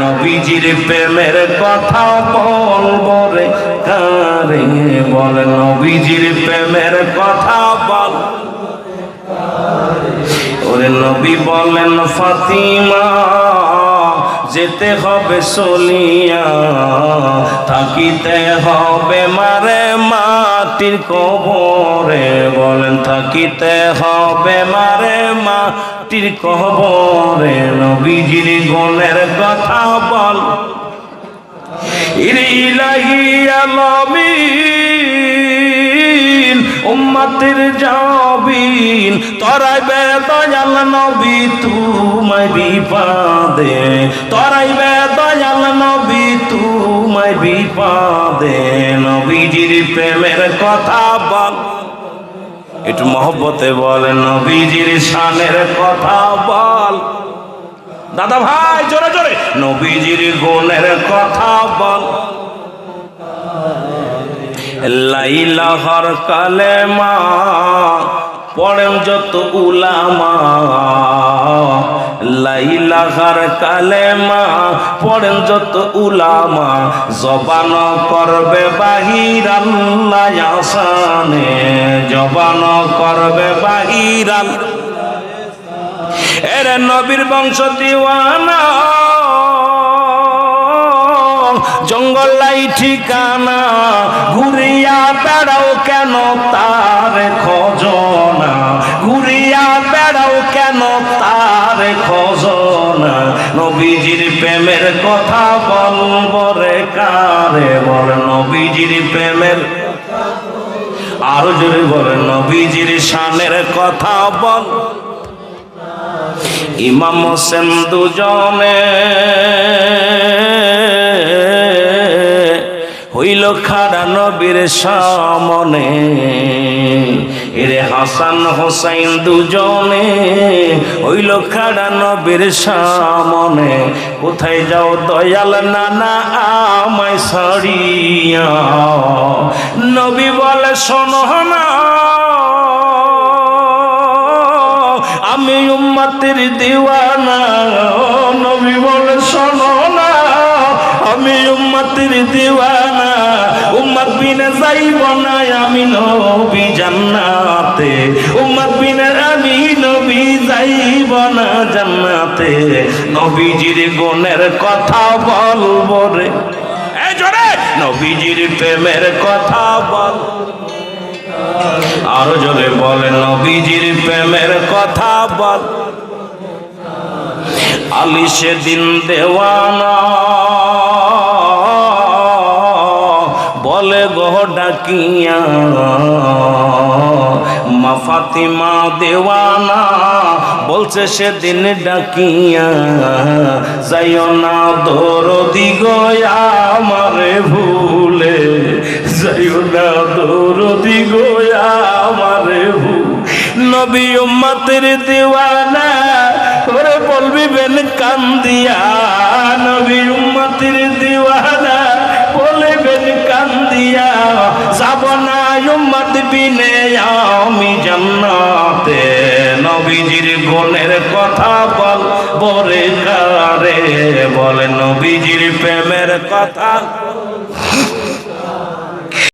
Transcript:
নবীজির প্রেমের কথা বলবো রে কারে বল নবীজির প্রেমের কথা বল ওরে নবী বলেন ফাতিমা যেতে হবে চলিয়া থাকিতে হবে মারে মাটির কবরে বলেন থাকিতে হবে মারে মাটির কবরে নবীজির গুণের কথা বল ইলাহি আলামিন উম্মতের জাবিন তরাইবে দয়াল নবী তোমায় বিপদে তরাইবে দয়াল নবী তোমায় বিপদে নবীজির প্রেমের কথা বল একটু মহব্বতে বলেন নবীজির শানের কথা বল দাদা ভাই জোরে জোরে নবীজির গুণের কথা বল লাইলাহর কালেমা পড়েন যত উলামা লাইলাহর কালেমা পড়েন যত উলামা জবান করবে বাহির আল্লাহ আসানে জবান করবে বাহির এর নবীর বংশ দিওয়ানা জঙ্গলাই ঠিকানা ঘুরিয়া বেড়াও কেন তার খজনা ঘুরিয়া বেড়াও কেন তার খজনা নবীজির প্রেমের কথা বলবো রে কারে বল নবীজির প্রেমের আরো জোরে বলে নবীজির শানের কথা বল ইমাম হোসেন দুজনে হইল খাড়া নবীর সামনে এরে হাসান হোসাইন দুজনে হইল খাড়া নবীর সামনে কোথায় যাও দয়াল নানা আমায় ছাড়িয়া নবী বলে শোনো না আমি উম্মতের দিওয়ানা নবী বলে শোনো না আমি উম্মতের দিওয়ানা উম্মত বিনে যাইব না আমি নবী জান্নাতে উম্মত বিনে আমি নবী যাইব না জান্নাতে নবীজির গুণের কথা বলবো রে এই জোরে নবীজির প্রেমের কথা বল আরো জোরে বলে নবীজির প্রেমের কথা বল আলী সেদিন দেওয়ানা বলে গো ডাকিয়া মা ফাতিমা দেওয়ানা বলছে সেদিন ডাকিয়া যাইও না দরদি গো আমারে ভুলে যাইও না দরদি গো আমারে ভুল নবী উম্মতের দিওয়ানা ওরে বলবি বেন কান্দিয়া নবী উম্মতের দিওয়ানা বলবেন কান্দিয়া যাব না উম্মত বিনে আমি জান্নাতে নবীজির গুণের কথা বল বরে কারে বলে নবীজির প্রেমের কথা